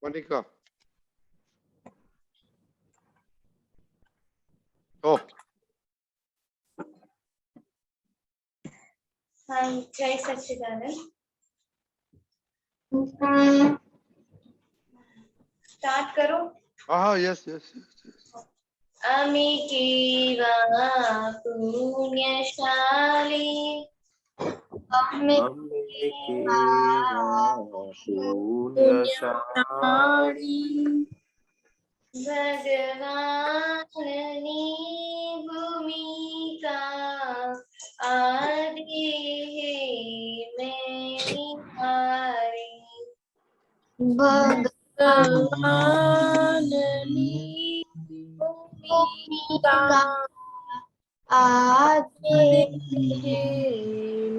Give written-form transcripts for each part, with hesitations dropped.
Monica. Oh. हाँ, जय सच्चिदानंद। Start करो। Yes. अमिकेवा पुण्यशाली भगवाननी भूमिका आदि में निहारी भगवाननी भूमिका आदि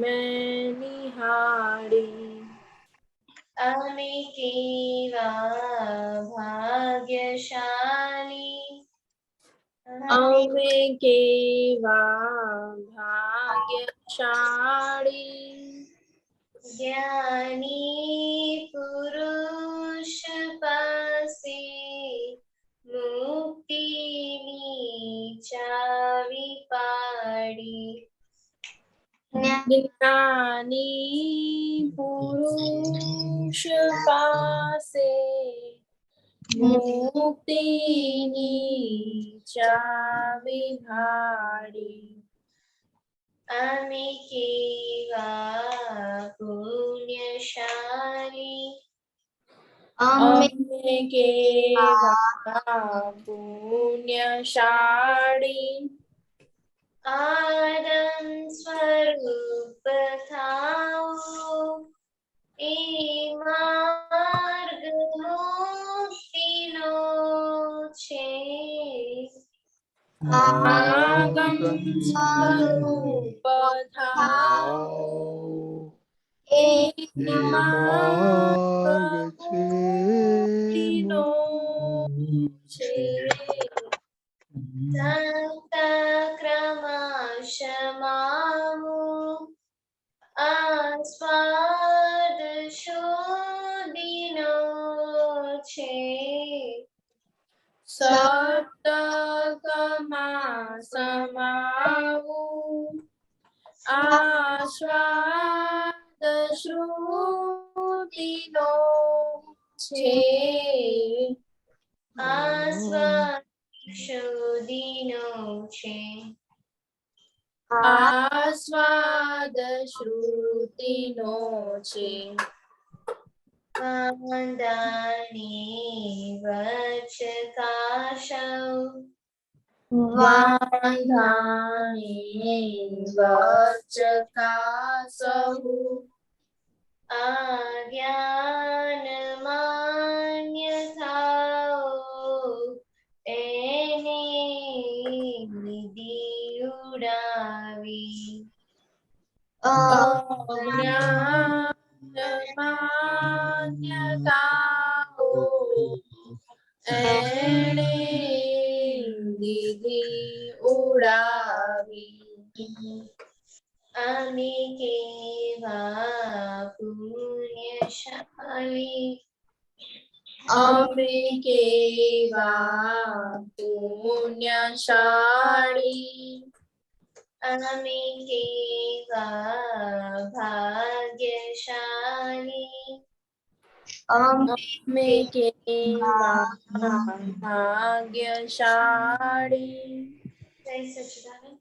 में निहारी अमिकेवा भाग्यशाली अमिकेवा भाग्यशाली ज्ञानी पुरुष पासे मुक्तिनी चावी पाड़ी ज्ञानी पुरुष पासे मुक्तिनी चावी भाड़ी अमिकेवा पुण्यशाली अमिकेवा पुण्यशाली आनंद स्वरूप थाओ ए मार्ग मुक्तिनो छे आगम स्वरूप थाओ एक मार्ग मुक्तिनो छे संत क्रमशमामु आस्वाद शोधिनो छे सप्तकमा समावु आस्वाद श्रुतिनो छे आस्वाद शोधिनो छे आस्वाद श्रुतिनो छे वांदानी वचकाशौ वांधानी वचकासहु आज्ञान मान्यताओ एने निधि उड़ावी अज्ञान मान्यताओ एणे दीदी उड़ावी अमिकेवा पुण्यशाली अमिकेवा पुण्यशाली अमिकेवा भाग्यशाली अमिकेवा भाग्यशाली जय सच्चिदानंद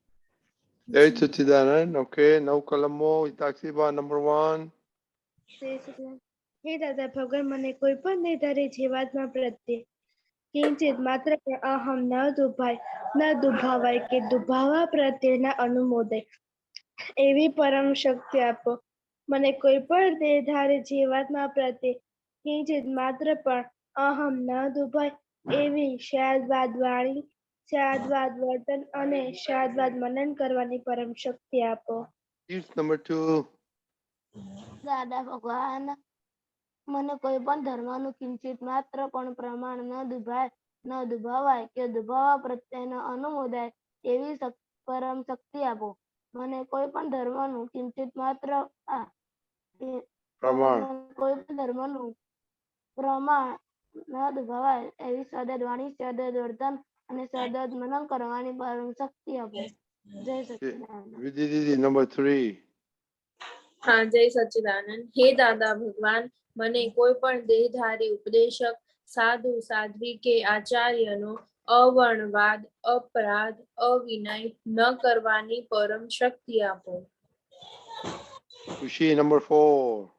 Jai Sachidanand. Okay, now Kalamo, Itaxiba number 1. હે દાદા ભગવાન મને કોઈ પણ નિર્ધારે જીવાત્મા પ્રત્યે કિંચિત માત્ર પણ અહમ ન દુભાવાય કે દુભાવા પ્રત્યે ન અનુમોદાય એવી પરમ શક્તિ આપો. મને કોઈ પણ નિર્ધારે જીવાત્મા પ્રત્યે કિંચિત માત્ર પણ અહમ ન દુભાય એવી શાદવાદ વાણી, શાદવાદ વર્તન અને શાદવાદ મનન કરવાની પરમ શક્તિ આપો. Here's number 2. દાદા ભગવાન મને કોઈ પણ ધર્મનું કિંચિત માત્ર પણ પ્રમાણ ન દુભાવાય કે દુભાવા પ્રત્યે ન અનુમોદાય એવી પરમ શક્તિ આપો. મને કોઈ પણ ધર્મનું કિંચિત માત્ર પ્રમાણ કોઈ પણ ધર્મનું પ્રમાણ ન દુભાવાય એવી સદદ વાણી, સદદ વર્તન અને સદદ મનન કરવાની પરમ શક્તિ આપો. જય સચ્ચિદાનંદ. Vidhi Didi, number 3. હા, જય સચ્ચિદાનંદ. હે દાદા ભગવાન, મને કોઈ પણ દેહધારી ઉપદેશક, સાધુ, સાધ્વી કે આચાર્યનો અવર્ણવાદ, અપરાધ, અવિનય ન કરવાની પરમ શક્તિ આપો. Kushi, number 4.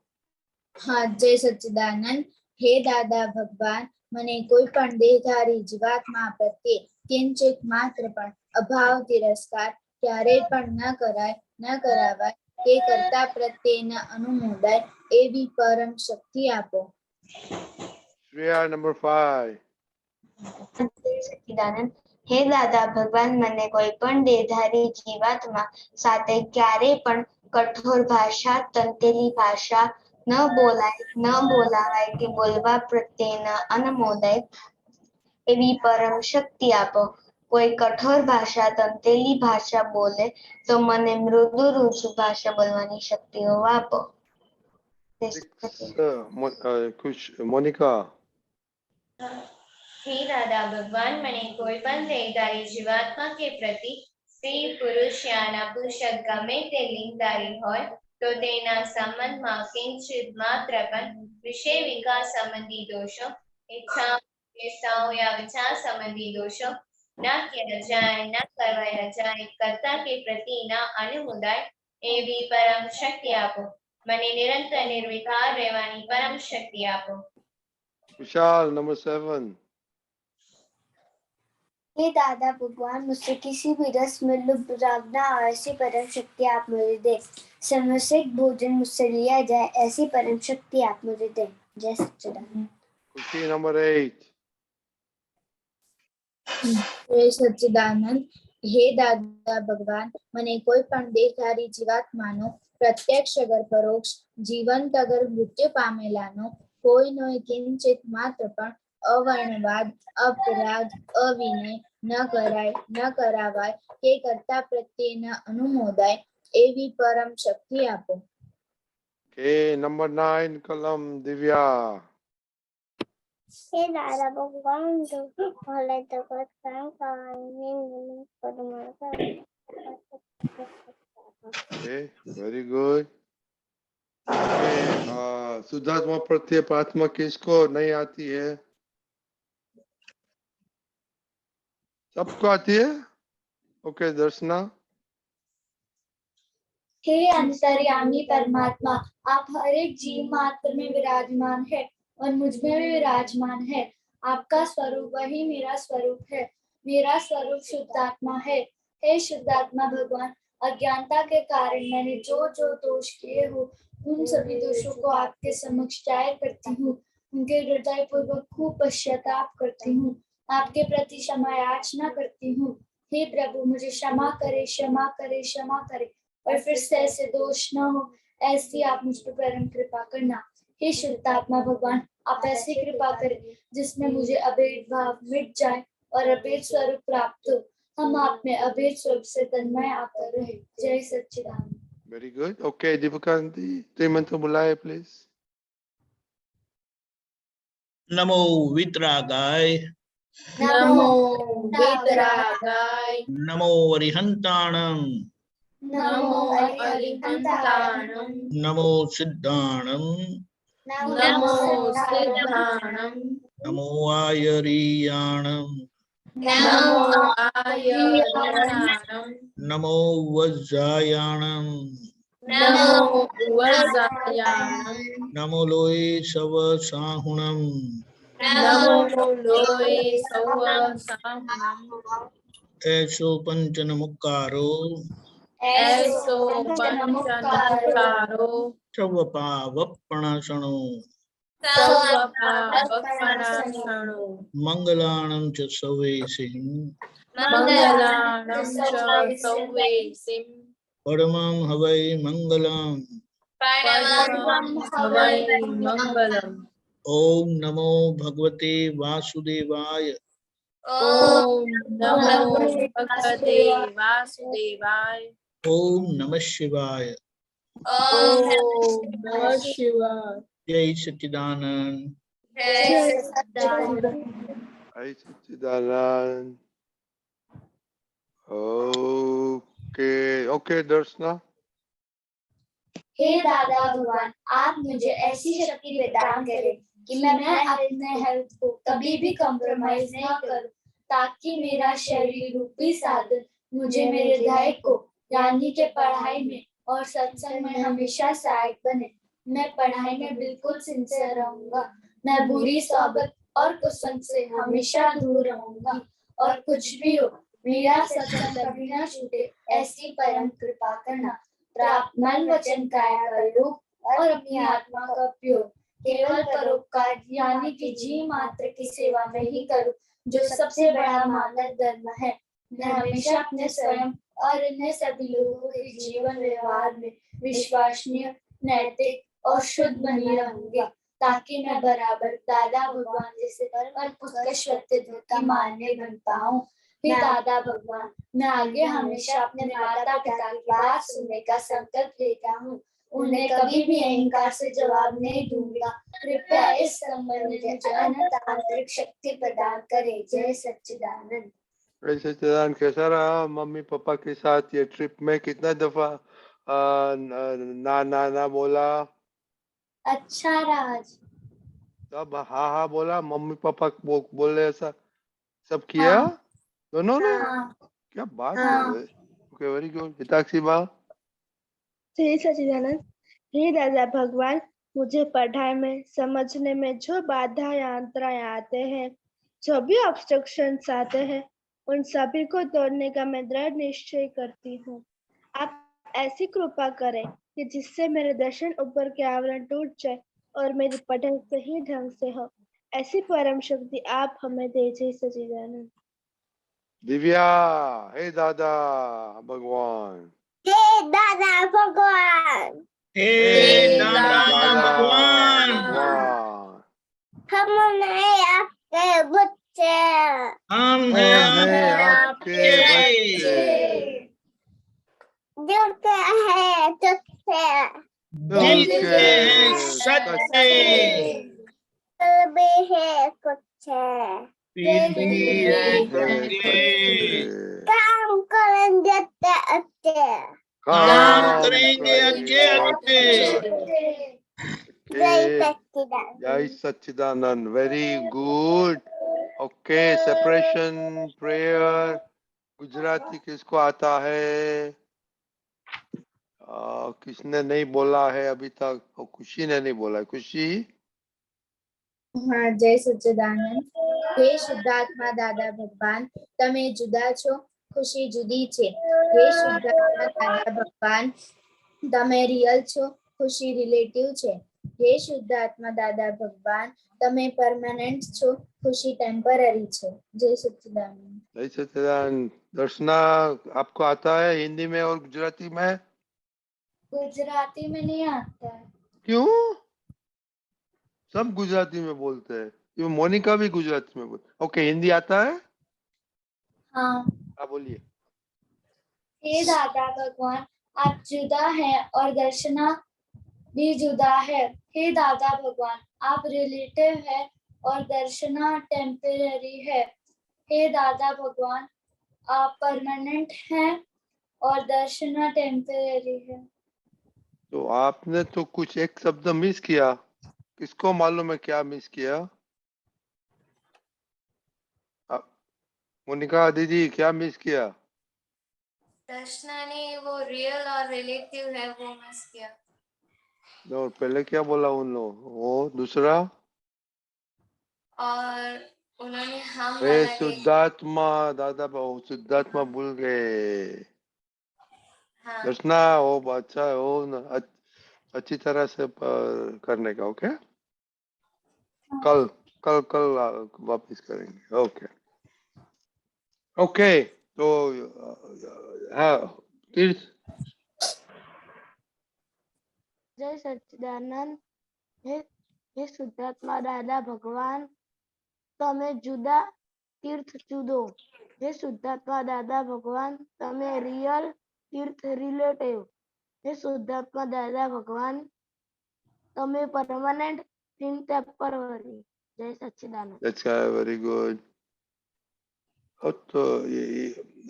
હા, જય સચ્ચિદાનંદ. હે દાદા ભગવાન, મને કોઈ પણ દેહધારી જીવાત્મા પ્રત્યે કિંચિત માત્ર પણ અભાવ તિરસ્કાર ક્યારેય પણ ન કરાય, ન કરાવાય કે કરતા પ્રત્યે ન અનુમોદાય એવી પરમ શક્તિ આપો. Shreya, number 5. સચ્ચિદાનંદ. હે દાદા ભગવાન, મને કોઈ પણ દેહધારી જીવાત્મા સાથે ક્યારેય પણ કઠોર ભાષા, તંતેલી ભાષા ન બોલાય, ન બોલાવાય કે બોલવા પ્રત્યે ન અનુમોદાય એવી પરમ શક્તિ આપો. કોઈ કઠોર ભાષા, તંતેલી ભાષા બોલે તો મને મૃદુ રુજુ ભાષા બોલવાની શક્તિઓ આપો. 6. Monica. હે દાદા ભગવાન, મને કોઈ પણ દેહધારી જીવાત્મા કે પ્રતિ સ્ત્રી, પુરુષ યા નપુંસક ગમે તે લિંગધારી હોય તો તેના સંબંધમાં કિંચિત માત્ર પણ વિષય વિકાર સંબંધી દોષો, ઈચ્છાઓ, ચેષ્ટાઓ યા વિચાર સંબંધી દોષો ન કર્યા જાય, ન કરવાયા જાય, કરતા કે પ્રતિ ન અનુમોદાય એવી પરમ શક્તિ આપો. મને નિરંતર નિર્વિકાર રહેવાની પરમ શક્તિ આપો. Vishal, number 7. हे दादा भगवान, मुझसे किसी भी रस में लुप्त रागना ऐसी परम शक्ति आप मुझे दे. समस्त भोजन मुझसे लिया जाए ऐसी परम शक्ति आप मुझे दे. जय सच्चिदानंद. Kushi, number 8. જય સચ્ચિદાનંદ. હે દાદા ભગવાન, મને કોઈ પણ દેહધારી જીવાત્માનો પ્રત્યક્ષ અગર પરોક્ષ, જીવંત અગર મૃત્યુ પામેલાનો કોઈનો કિંચિત માત્ર પણ અવર્ણવાદ, અપરાધ, અવિનય ન કરાય, ન કરાવાય કે કરતા પ્રત્યે ન અનુમોદાય એવી પરમ શક્તિ આપો. Okay, number 9, Kalam Divya. हे दादा भगवान, जो भले जगत काम करने Okay, very good. Okay, सुधात्मा प्रत्यय प्रार्थना किसको नहीं आती है? सबको आती है? Okay, दर्शना. हे अंतर्यामी परमात्मा, आप हर एक जीव मात्र में विराजमान है और मुझ में भी विराजमान है. आपका स्वरूप वही मेरा स्वरूप है. मेरा स्वरूप शुद्धात्मा है. हे शुद्धात्मा भगवान, अज्ञानता के कारण मैंने जो जो दोष किए हो उन सभी दोषों को आपके समक्ष जाहिर करती हूँ. उनके हृदय पूर्वक खूब पश्चाताप करती हूँ. आपके प्रति क्षमा याचना करती हूँ. हे प्रभु, मुझे क्षमा करे, क्षमा करे, क्षमा करे और फिर से ऐसे दोष न हो, ऐसी आप मुझ पर परम कृपा करना. हे शुद्धात्मा भगवान, आप ऐसी कृपा करें जिसमें मुझे अभेद भाव मिट जाए और अभेद स्वरूप प्राप्त हो. हम आप में अभेद स्वरूप से तन्मय आकर रहे. जय सच्चिदानंद. Very good. Okay, Divakanti, 3 मंत्र बुलाए please. नमो वितरागाय, નમો વિતરાગાય, नमो अरिहंताणं, નમો અરિહંતાણં, नमो सिद्धाणं, નમો સિદ્ધાણં, नमो आयरीयाणं, નમો આયર્યાણં, नमो वज्रायाणं, નમો વજ્રાયાણં, नमो लोये सवसाहुणं, નમો લોય સૌ સાહુણં, ऐसो पंचन मुक्कारो, એસો પંચનમુક્તારો, सर्वपावपणासनो, સર્વપાપપણાસણો, मंगलाणं च सवेसिं, મંગલાણં ચ સૌવેસિં, परमं हवै मंगलम्. પરમં હવૈ મંગલમ. ओम नमो भगवते वासुदेवाय, ઓમ નમો ભગવતે વાસુદેવાય, ओम नमः शिवाय. ઓમ નમઃ શિવાય. जय सच्चिदानंद. जय सच्चिदानंद। जय सच्चिदानंद। ओके दर्शना। हे दादा भगवान, आप मुझे ऐसी शक्ति प्रदान करें कि मैं अपने हेल्थ को कभी भी कॉम्प्रोमाइज नहीं करूं, ताकि मेरा शरीर रूपी साधन मुझे मेरे ध्येय को यानी के पढ़ाई में और सत्संग में हमेशा सहायक बने। मैं पढ़ाई में बिल्कुल सिंसियर रहूंगा। मैं बुरी सोबत और कुसंग से हमेशा दूर रहूंगा, और कुछ भी हो मेरा सत्संग कभी न छूटे, ऐसी परम कृपा करना। प्राप्त मन वचन काया का योग और अपनी आत्मा का उपयोग केवल परोपकार यानी कि जीव मात्र की सेवा में ही करूं, जो सबसे बड़ा मानव धर्म है। मैं हमेशा अपने स्वयं और अन्य सभी लोगों के जीवन व्यवहार में विश्वसनीय, नैतिक और शुद्ध बनी रहूंगी, ताकि मैं बराबर दादा भगवान जैसे परम उत्कृष्ट व्यक्तित्व की मान्य बन पाऊं। हे दादा भगवान, मैं आगे हमेशा अपने माता पिता की बात सुनने का संकल्प लेता हूँ। उन्हें कभी भी अहंकार से जवाब नहीं दूंगा। कृपया इस संबंध में मुझे अनंत शक्ति प्रदान करें। जय सच्चिदानंद। जय सच्चिदानंद। कैसा रहा मम्मी पापा के साथ ये ट्रिप में? कितना दफा ना ना ना बोला? अच्छा राज। सब हाँ हाँ बोला? मम्मी पापा बोले ऐसा सब किया? हाँ। दोनों ने? हाँ। क्या बात हाँ। है। Okay very good. हिताक्षी बा। जय सच्चिदानंद। हे दादा भगवान, मुझे पढ़ाई में समझने में जो बाधा अंतराय आते हैं, जो भी ऑब्स्ट्रक्शंस आते हैं, उन सभी को तोड़ने का मैं दृढ़ निश्चय करती हूँ। आप ऐसी कृपा करें कि जिससे मेरे दर्शन ऊपर के आवरण टूट जाए और मेरी पढ़ाई सही ढंग से हो। ऐसी परम शक्ति आप हमें दे। जय सच्चिदानंद। दिव्या। हे दादा भगवान। हे दादा भगवान, हे दादा दादा भगवान, भगवान। हमने आपके बच्चे हम हैं हैं आपके आपके बच्चे। जुड़ते हैं तुझसे, दिल दिल से हैं से सच्चे, दिल भी है कुछ है, फिर भी है सच्चे। सच्चे। काम करेंगे अच्छे, काम करेंगे अच्छे अच्छे। जय जय Sachchidanand. Sachchidanand. Very good. Okay separation prayer Gujarati किसको आता है? किसने नहीं बोला है अभी तक? खुशी ने नहीं बोला है। खुशी। હા જય સચ્ચિદાનંદ. હે શુદ્ધાત્મા દાદા ભગવાન, તમે જુદા છો, ખુશી જુદી છે. હે શુદ્ધાત્મા દાદા ભગવાન, તમે રિયલ છો, ખુશી રિલેટિવ છે. હે શુદ્ધાત્મા દાદા ભગવાન, તમે પરમાનન્ટ છો, ખુશી ટેમ્પરરી છે. જય સચ્ચિદાનંદ. जय सच्चिदानंद। दर्शना आपको आता है हिंदी में और गुजराती में? गुजराती में नहीं आता है। क्यों? सब गुजराती में बोलते हैं। ये मोनिका भी गुजराती में बोलती। ओके हिंदी आता है? हाँ। हाँ बोलिए। हे दादा भगवान, आप जुदा हैं और दर्शना भी जुदा है। हे दादा भगवान, आप रिलेटिव है और दर्शना टेम्पररी है। हे दादा भगवान, आप परमानेंट हैं और दर्शना टेम्पररी है। तो आपने तो कुछ एक शब्द मिस किया। किसको मालूम है क्या मिस किया? मोनिका दीदी क्या मिस किया? दर्शना ने वो रियल और रिलेटिव है वो मिस किया। और पहले क्या बोला उन लोग? वो दूसरा और उन्होंने हम वे वाला ये- शुद्धात्मा दादा बाबू शुद्धात्मा भूल गए। हाँ दर्शना वो अच्छा है वो अच्छी तरह से करने का। ओके कल कल कल वापस करेंगे। ओके ओके तो हाँ तीर्थ। जय सच्चिदानंद। हे શુદ્ધાત્મા દાદા ભગવાન, તમે જુદા તીર્થ જુદો. હે શુદ્ધાત્મા દાદા ભગવાન, તમે રિયલ તીર્થ રિલેટિવ. હે શુદ્ધાત્મા દાદા ભગવાન, તમે પરમાનન્ટ ટીમ ટેમ્પરરી. जय सच्चिदानंद। अच्छा, वेरी गुड। तो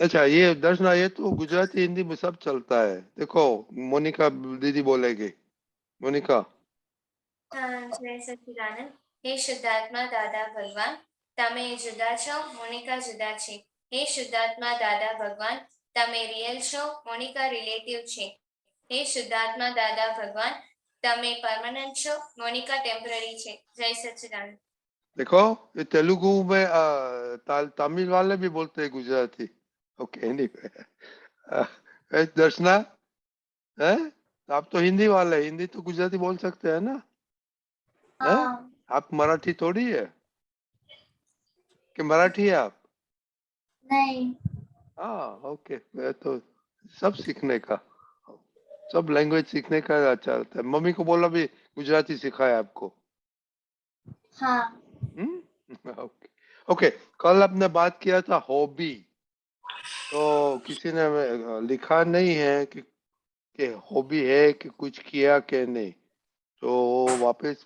अच्छा, ये दर्शना, ये तो गुजराती हिंदी में सब चलता है। देखो मोनिका दीदी बोलेगी। मोनिका। જય સચ્ચિદાનંદ। હે શુદ્ધાત્મા દાદા ભગવાન, તમે જુદા છો, મોનિકા જુદા છે. હે શુદ્ધાત્મા દાદા ભગવાન, તમે રિયલ છો, મોનિકા રિલેટિવ છે. હે શુદ્ધાત્મા દાદા ભગવાન, તમે પરમાનન્ટ છો, મોનિકા ટેમ્પરરી છે. જય સચ્ચિદાનંદ। देखो ये तेलुगु में तमिल वाले भी बोलते हैं गुजराती। ओके, एनीवे दर्शना है, आप तो हिंदी वाले, हिंदी तो गुजराती बोल सकते हैं ना? हैं? आप मराठी थोड़ी है कि मराठी है आप? नहीं। हाँ, ओके। मैं तो सब सीखने का, सब लैंग्वेज सीखने का अच्छा रहता है। मम्मी को बोला भी गुजराती सिखाया आपको? हाँ। Okay okay. कल आपने बात किया था हॉबी, तो किसी ने लिखा नहीं है कि हॉबी है कि कुछ किया कि नहीं, तो वापस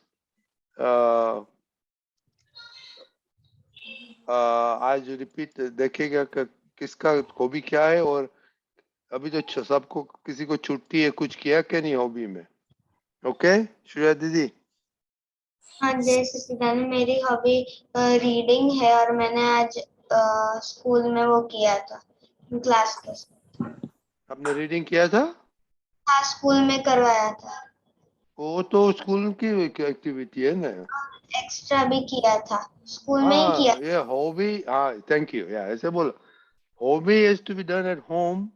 आज रिपीट देखेगा कि किसका हॉबी क्या है। और अभी तो सबको, किसी को छुट्टी है, कुछ किया कि नहीं हॉबी में? ओके श्रेया दीदी। हाँ, जय सच्चिदानंद। मेरी हॉबी रीडिंग है और मैंने आज स्कूल में वो किया था, क्लास के साथ। आपने रीडिंग किया था? हाँ, स्कूल में करवाया था। वो तो स्कूल की एक्टिविटी है ना। एक्स्ट्रा भी किया था, स्कूल में ही किया। ये हॉबी, हाँ थैंक यू, या ऐसे बोलो, hobby is to be done at home,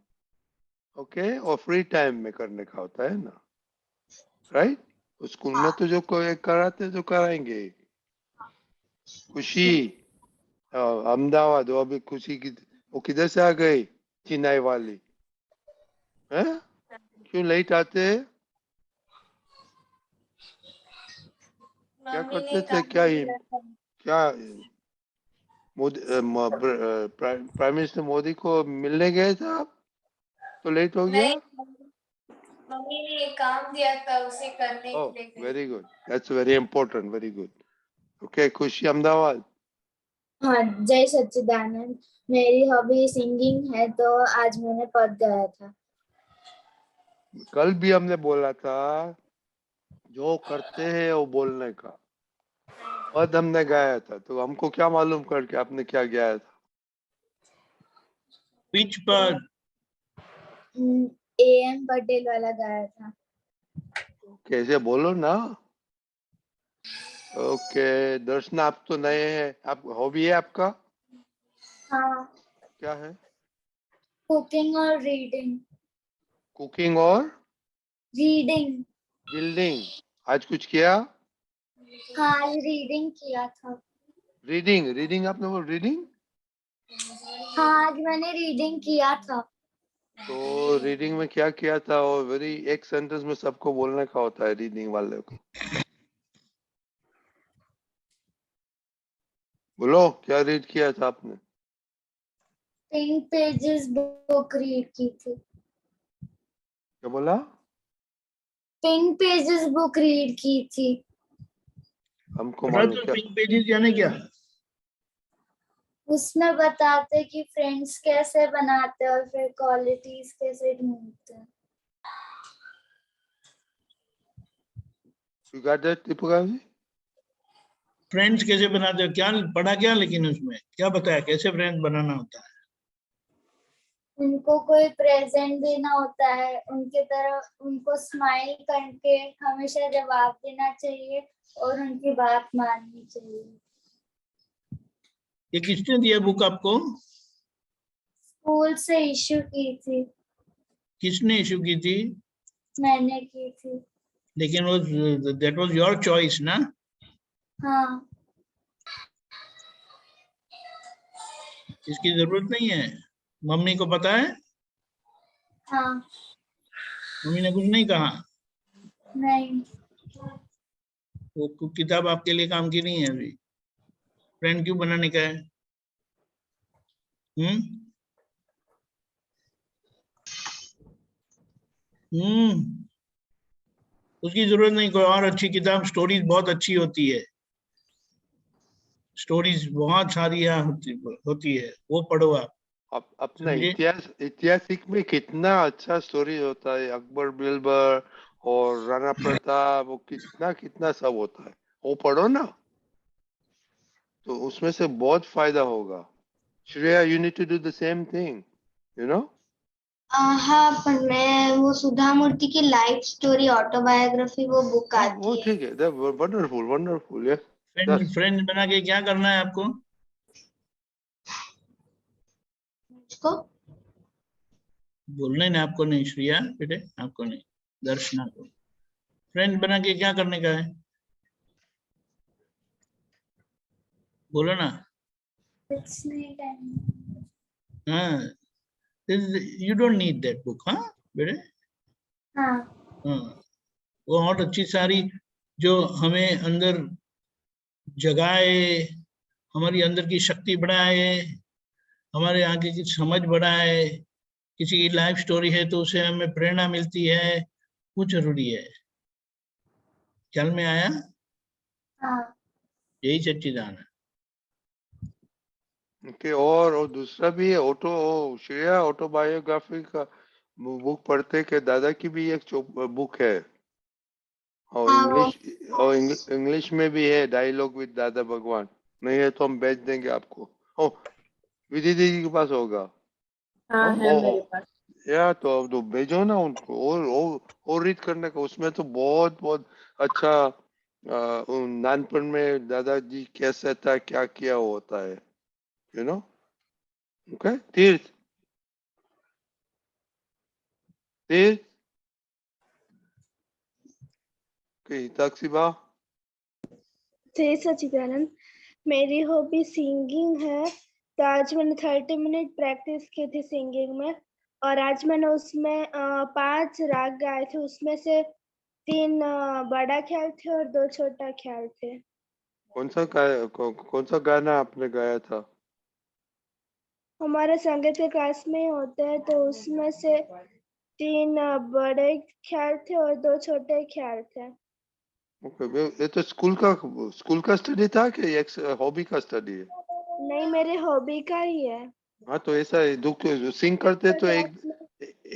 okay, और फ्री टाइम में करने का होता है ना, राइट? स्कूल में तो जो कोई कराते जो कराएंगे। खुशी अहमदाबाद, वो अभी खुशी की वो किधर से आ गई? चेन्नई वाली है? क्यों लेट आते? क्या करते थे? क्या मोदी प्राइम मिनिस्टर मोदी को मिलने गए थे आप, तो लेट हो गया? मम्मी ने एक काम दिया था, उसे करने के लिए गई। Very good, that's very important, very good. Okay, खुशी अहमदाबाद। हाँ, जय सच्चिदानंद। मेरी हॉबी सिंगिंग है, तो आज मैंने पद गाया था। कल भी हमने बोला था जो करते हैं वो बोलने का, पद हमने गाया था, तो हमको क्या मालूम करके आपने क्या गाया था? Which pad? AM पटेल वाला गाया था। कैसे बोलो ना। ओके दर्शन, आप तो नए हैं, आप हॉबी है आपका? हाँ, क्या है? कुकिंग और रीडिंग। कुकिंग और रीडिंग। बिल्डिंग। आज कुछ किया? हाँ, आज रीडिंग किया था। रीडिंग, रीडिंग आपने बोल रीडिंग? हाँ, आज मैंने रीडिंग किया था। तो रीडिंग में क्या किया था? और वेरी एक सेंटेंस में सबको बोलने का होता है रीडिंग वाले को। बोलो क्या रीड किया था आपने? 10 पेजेस बुक रीड की थी। क्या बोला? 10 पेजेस बुक रीड की थी। हमको मालूम क्या? पिंक पेजेस यानी क्या? उसमें बताते कि फ्रेंड्स कैसे बनाते और फिर क्वालिटीज कैसे ढूंढते हैं। You got that, Deepika ji? Friends कैसे बनाते हो? क्या पढ़ा क्या, लेकिन उसमें क्या बताया कैसे फ्रेंड्स बनाना होता है? उनको कोई प्रेजेंट देना होता है, उनके तरफ उनको स्माइल करके हमेशा जवाब देना चाहिए और उनकी बात माननी चाहिए। ये किसने दिया बुक आपको? स्कूल से इश्यू की थी। किसने इशू की थी? मैंने की थी। लेकिन वो दैट वाज योर चॉइस ना? हाँ। इसकी जरूरत नहीं है। मम्मी को पता है? हाँ। मम्मी ने कुछ नहीं कहा? नहीं। वो किताब आपके लिए काम की नहीं है अभी। फ्रेंड क्यों बनाने का है? उसकी जरूरत नहीं। कोई और अच्छी किताब, स्टोरीज बहुत अच्छी होती है। स्टोरीज बहुत सारी यहाँ होती है, वो पढ़ो आप। अपना समझे? ऐतिहासिक में कितना अच्छा स्टोरी होता है, अकबर बिरबल और राणा प्रताप, वो कितना कितना सब होता है, वो पढ़ो ना, तो उसमें से बहुत फायदा होगा। Shreya, you need to do the same thing, you know. हाँ, पर मैं वो सुधा मूर्ति की लाइफ स्टोरी ऑटोबायोग्राफी वो बुक हाँ वो आती है। ठीक है, वंडरफुल वंडरफुल, यस। फ्रेंड्स बना के क्या करना है आपको? उसको बोलने ना, आपको नहीं श्रेया बेटे, आपको नहीं, दर्शना को। फ्रेंड बना के क्या करने का है, बोलो ना। हाँ, you don't need that book, हाँ बेटे। हाँ हाँ, वो और अच्छी सारी जो हमें अंदर जगाए, हमारी अंदर की शक्ति बढ़ाए, हमारे आगे की समझ बढ़ाए, किसी की लाइफ स्टोरी है तो उसे हमें प्रेरणा मिलती है, वो जरूरी है। ख्याल में आया? हाँ यही सच्चिदान है। ओके, और दूसरा भी है, श्रेया ऑटोबायोग्राफी का बुक पढ़ते के दादा की भी एक बुक है, और हाँ वो इंग्लिश में भी है, डायलॉग विद दादा भगवान। नहीं है तो हम भेज देंगे आपको। ओ, विधि दीदी के पास होगा। हाँ हाँ, है मेरे पास। या तो अब तो भेजो ना उनको, और रीड करने का, उसमें तो बहुत बहुत अच्छा नानपन में दादाजी कैसा था, क्या किया होता है, यू नो। ओके, तीर्थ तीर्थ की तकसीबा। जय सचिदानंद। मेरी हॉबी सिंगिंग है, तो आज मैंने 30 मिनट प्रैक्टिस की थी सिंगिंग में, और आज मैंने उसमें 5 राग गाए थे, उसमें से 3 बड़ा ख्याल थे और 2 छोटा ख्याल थे। कौन सा गाना आपने गाया था? हमारे संगीत के क्लास में ही होते हैं, तो उसमें से 3 बड़े ख्याल थे और 2 छोटे ख्याल थे। ओके, ये तो स्कूल का स्टडी था कि एक हॉबी का स्टडी है? नहीं, मेरे हॉबी का ही है। हाँ, तो ऐसा है, दुख सिंग करते तो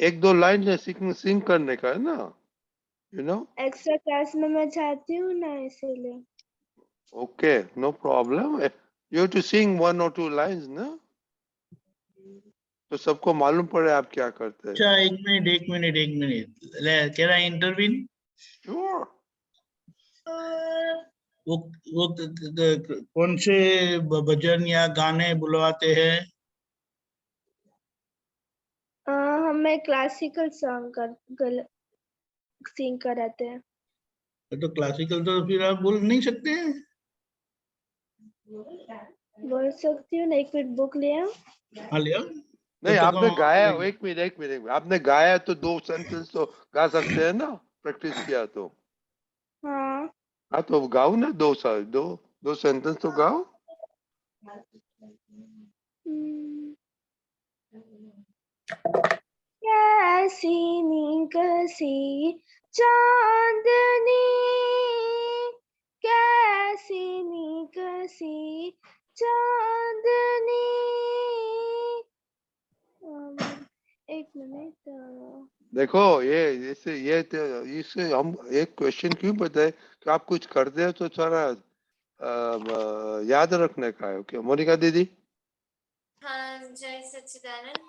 एक दो लाइन सिंग करने का है ना, यू नो। एक्स्ट्रा क्लास में मैं जाती हूँ ना, इसीलिए। Okay, no problem, you to sing 1 or 2 lines ना, तो सबको मालूम पड़े आप क्या करते हैं। अच्छा, एक मिनट ले, कह रहा इंटरवीन। श्योर। वो कौन से भजन या गाने बुलवाते हैं? हमें क्लासिकल सॉन्ग सिंग कराते हैं। तो क्लासिकल तो फिर आप बोल नहीं सकते हैं। बोल सकती हूँ ना, 1 मिनट बुक लिया। हाँ ले आओ। नहीं, तब तक आपने गाया, हम- एक मिनट, आपने गाया तो 2 सेंटेंस तो गा सकते हैं ना, प्रैक्टिस किया तो। हाँ। हाँ, तो गाओ ना, 2 सेंटेंस तो गाओ। कैसी नी कसी चांदनी, कैसी नी कसी चांदनी। 1 मिनट। देखो, इससे हम एक क्वेश्चन क्यों बताए कि आप कुछ करते हो तो थोड़ा याद रखने का है। ओके, मोनिका दीदी। हाँ, जय सच्चिदानंद।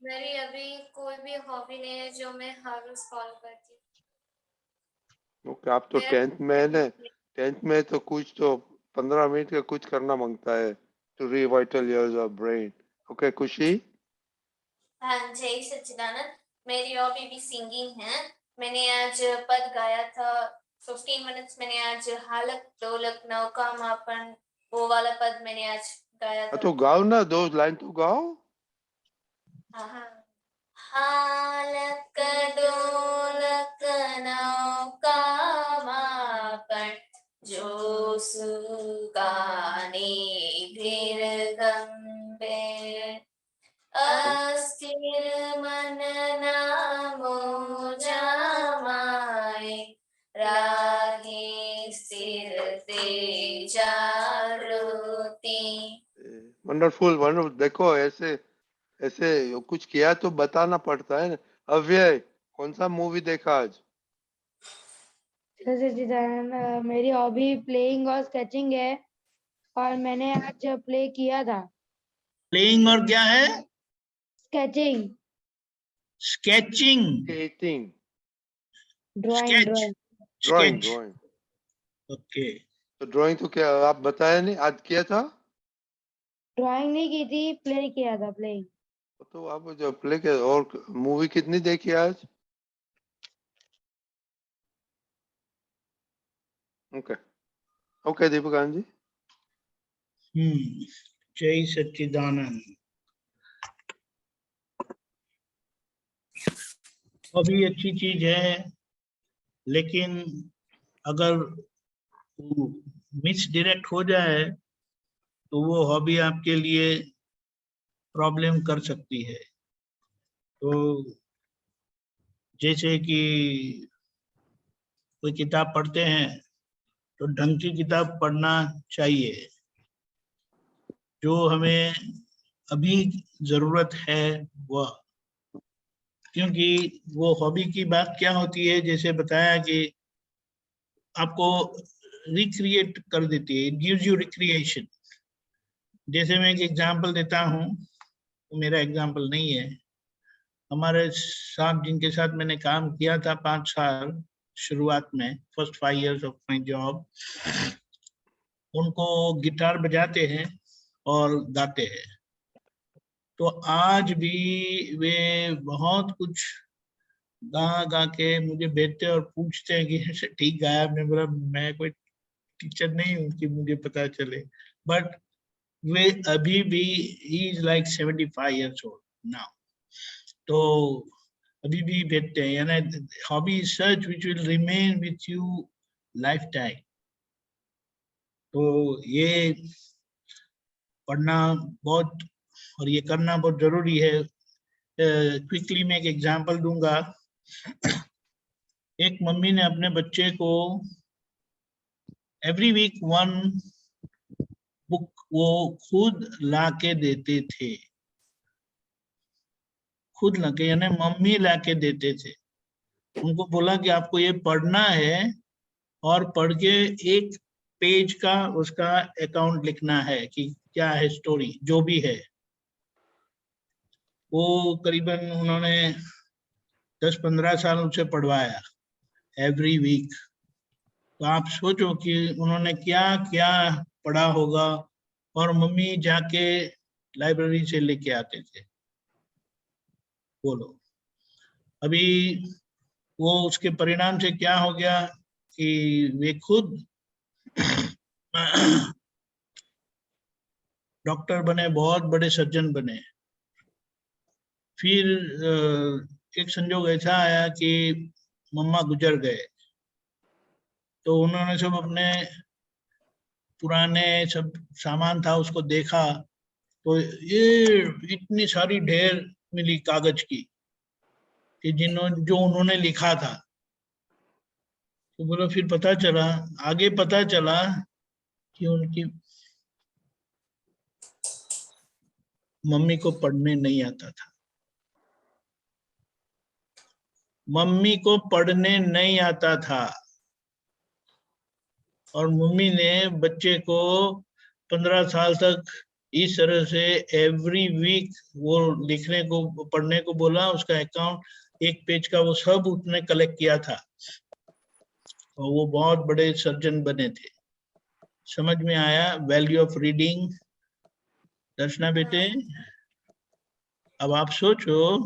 मेरी अभी कोई भी हॉबी नहीं है जो मैं हर रोज फॉलो करती हूँ। ओके, आप तो मेरा 10th में तो कुछ तो 15 मिनट का कुछ करना मांगता है, to revitalise your brain. Okay, Khushi. हाँ, जय सच्चिदानंद। मेरी हॉबी भी सिंगिंग है। मैंने आज पद गाया था 15 मिनट्स। मैंने आज हालक ढोलक नौका मापन, वो वाला पद मैंने आज गाया था। तो गाओ ना, 2 लाइन तो गाओ। हाँ, हालक डोलक नौका मापन, जो सुगाने धीर गंभीर, अस्थिर मन नामो जामाए, राही स्थिर ते जारो તે वंडरफुल वंडरफुल। देखो ऐसे ऐसे कुछ किया तो बताना पड़ता है ना। अव्यय कौन सा मूवी देखा आज? जय सच्चिदानंद, मेरी हॉबी प्लेइंग और स्केचिंग है और मैंने आज प्ले किया था। प्लेइंग और क्या है? Sketching, sketching, skating, drawing sketch, drawing drawing sketch. Drawing. Okay, तो ड्राइंग तो क्या आप बताया नहीं, आज किया था? ड्राइंग नहीं की थी, प्ले किया था, प्लेइंग। तो आप जो प्ले के और मूवी कितनी देखी आज? ओके ओके दीपकांत जी। जय सच्चिदानंद। अभी अच्छी चीज है, लेकिन अगर मिस डायरेक्ट हो जाए तो वो हॉबी आपके लिए प्रॉब्लम कर सकती है। तो जैसे कि कोई किताब पढ़ते हैं तो ढंग की किताब पढ़ना चाहिए, जो हमें अभी जरूरत है वह। क्योंकि वो हॉबी की बात क्या होती है, जैसे बताया कि आपको रिक्रिएट कर देती है, गिव्स यू रिक्रिएशन। जैसे मैं एक एग्जांपल देता हूँ, मेरा एग्जांपल नहीं है, हमारे साथ जिनके साथ मैंने काम किया था 5 साल शुरुआत में, first 5 years of my job, उनको गिटार बजाते हैं और गाते हैं। तो आज भी वे बहुत कुछ गा गा के मुझे भेजते और पूछते हैं कि ऐसे ठीक गाया। मैं बोला मैं कोई टीचर नहीं हूँ कि मुझे पता चले, बट वे अभी भी he is like 75 years old now. तो अभी भी भेजते हैं, यानी hobby such which will remain with you life time. तो ये पढ़ना बहुत और ये करना बहुत जरूरी है। क्विकली मैं एक एग्जांपल दूंगा। एक मम्मी ने अपने बच्चे को एवरी वीक 1 बुक वो खुद ला के देते थे, खुद ला के, यानी मम्मी ला के देते थे। उनको बोला कि आपको ये पढ़ना है और पढ़ के 1 पेज का उसका अकाउंट लिखना है कि क्या है स्टोरी, जो भी है। वो करीबन उन्होंने 10-15 साल उसे पढ़वाया एवरी वीक। तो आप सोचो कि उन्होंने क्या क्या पढ़ा होगा, और मम्मी जाके लाइब्रेरी से लेके आते थे। बोलो, अभी वो उसके परिणाम से क्या हो गया कि वे खुद डॉक्टर बने, बहुत बड़े सर्जन बने। फिर एक संजोग ऐसा आया कि मम्मा गुजर गए, तो उन्होंने सब अपने पुराने सब सामान था उसको देखा, तो ये इतनी सारी ढेर मिली कागज की कि जो उन्होंने लिखा था। तो बोलो, फिर पता चला, आगे पता चला कि उनकी मम्मी को पढ़ने नहीं आता था। मम्मी को पढ़ने नहीं आता था, और मम्मी ने बच्चे को 15 साल तक इस तरह से एवरी वीक वो लिखने को, पढ़ने को बोला। उसका अकाउंट 1 पेज का वो सब उसने कलेक्ट किया था, और वो बहुत बड़े सर्जन बने थे। समझ में आया वैल्यू ऑफ रीडिंग? दर्शना बेटे, अब आप सोचो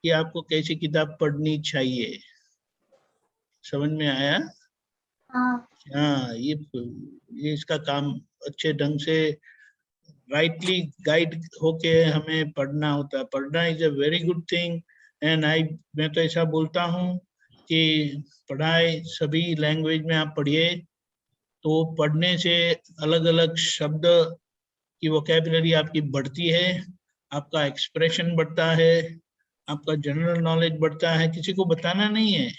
कि आपको कैसी किताब पढ़नी चाहिए। समझ में आया? हाँ, ये इसका काम अच्छे ढंग से राइटली गाइड होके हमें पढ़ना होता है। पढ़ना is a very good thing, and मैं तो ऐसा बोलता हूँ कि पढ़ाई सभी लैंग्वेज में आप पढ़िए, तो पढ़ने से अलग अलग शब्द की वोकैबुलरी आपकी बढ़ती है, आपका एक्सप्रेशन बढ़ता है, आपका जनरल नॉलेज बढ़ता है। किसी को बताना नहीं है,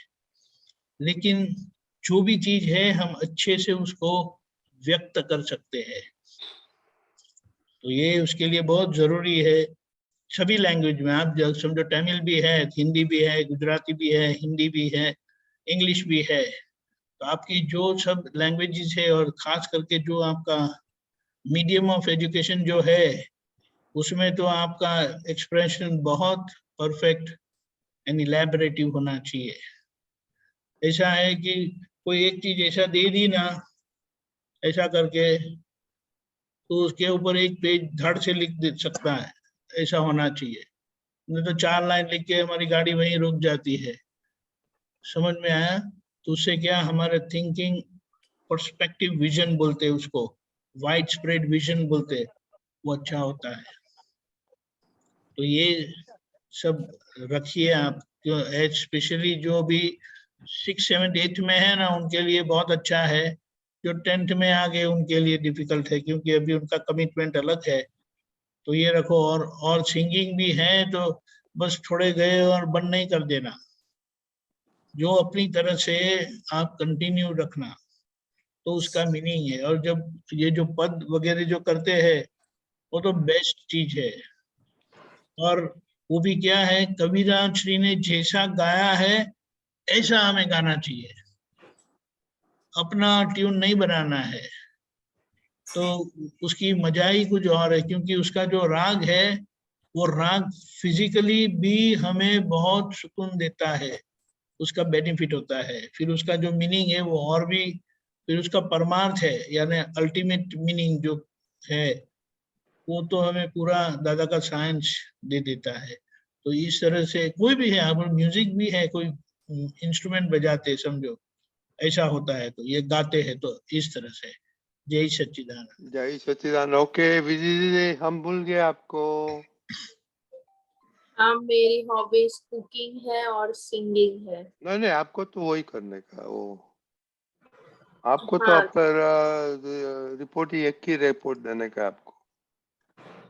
लेकिन जो भी चीज है हम अच्छे से उसको व्यक्त कर सकते हैं। तो ये उसके लिए बहुत जरूरी है। सभी लैंग्वेज में आप जब समझो, तमिल भी है, हिंदी भी है, गुजराती भी है, हिंदी भी है, इंग्लिश भी है। तो आपकी जो सब लैंग्वेजेस है और खास करके जो आपका मीडियम ऑफ एजुकेशन जो है, उसमें तो आपका एक्सप्रेशन बहुत परफेक्ट एंड इलैबोरेटिव होना चाहिए। ऐसा है कि कोई एक चीज ऐसा दे दी ना, ऐसा करके, तो उसके ऊपर एक पेज धड़ से लिख दे सकता है, ऐसा होना चाहिए। नहीं तो 4 लाइन लिख के हमारी गाड़ी वहीं रुक जाती है। समझ में आया? तो उससे क्या, हमारे थिंकिंग पर्सपेक्टिव विजन बोलते हैं उसको, वाइड स्प्रेड विजन बोलते हैं, वो अच्छा होता है। तो ये सब रखिए आप, स्पेशली जो भी 6, 7, 8 में है ना, उनके लिए बहुत अच्छा है। जो 10th में आ गए उनके लिए डिफिकल्ट है, क्योंकि अभी उनका कमिटमेंट अलग है। तो ये रखो। और सिंगिंग भी है तो बस थोड़े गए और बंद नहीं कर देना, जो अपनी तरह से आप कंटिन्यू रखना, तो उसका मीनिंग है। और जब ये जो पद वगैरह जो करते हैं, वो तो बेस्ट चीज है। और वो भी क्या है, कबीरदास श्री ने जैसा गाया है ऐसा हमें गाना चाहिए, अपना ट्यून नहीं बनाना है। तो उसकी मजा ही कुछ और है, क्योंकि उसका जो राग है, वो राग फिजिकली भी हमें बहुत सुकून देता है, उसका बेनिफिट होता है। फिर उसका जो मीनिंग है वो और भी, फिर उसका परमार्थ है, यानी अल्टीमेट मीनिंग जो है, वो तो हमें पूरा दादा का साइंस दे देता है। तो इस तरह से कोई भी है, आप म्यूजिक भी है, कोई इंस्ट्रूमेंट बजाते समझो, ऐसा होता है। तो ये गाते हैं, तो इस तरह से। जय सच्चिदानंद। जय सच्चिदानंद। ओके विजय जी, हम भूल गए आपको। हाँ, मेरी हॉबीज कुकिंग है और सिंगिंग है। नहीं नहीं, आपको तो वही करने का, वो आपको तो हाँ आपका रिपोर्ट ही, एक ही रिपोर्ट देने का आपको।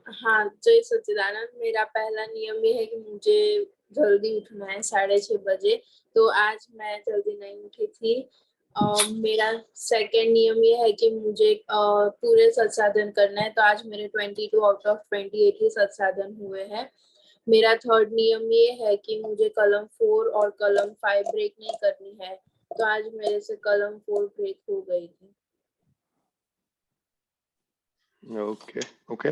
हाँ, जय सच्चिदानंद। मेरा पहला नियम ये है कि मुझे जल्दी उठना है 6:30 बजे। तो आज मैं जल्दी नहीं उठी थी। मेरा सेकंड नियम ये है कि मुझे पूरे सत्साधन करना है। तो आज मेरे 22 आउट ऑफ 28 ही सत्साधन हुए हैं। मेरा थर्ड नियम ये है कि मुझे कलम 4 और कलम 5 ब्रेक नहीं करनी है। तो आज मेरे से कलम 4 ब्रेक हो गई थी। Okay okay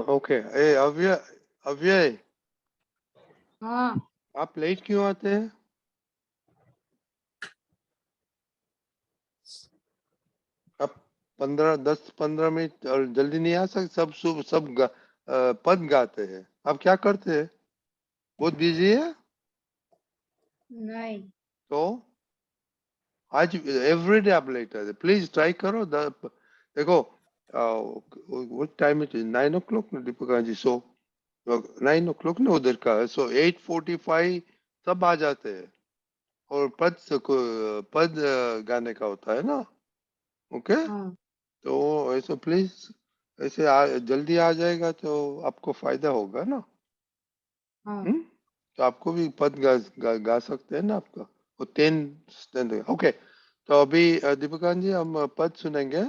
okay. ए अव्यय, अव्यय हाँ आप लेट क्यों आते हैं? आप 10-15 मिनट और जल्दी नहीं आ सकते? सब पद गाते हैं, आप क्या करते हैं? बहुत बिजी है नहीं, तो आज एवरीडे आप लेट आते। प्लीज ट्राई करो। देखो what time it is? 9 o'clock ना दीपिका जी? सो 9 o'clock ना उधर का, सो 8:45 सब आ जाते हैं। और पद गाने का होता है ना। ओके हाँ तो ऐसे प्लीज, ऐसे जल्दी आ जाएगा तो आपको फायदा होगा ना। हाँ तो आपको भी पद गा सकते हैं ना आपका, वो 10 ओके। तो अभी दीपिका जी हम पद सुनेंगे।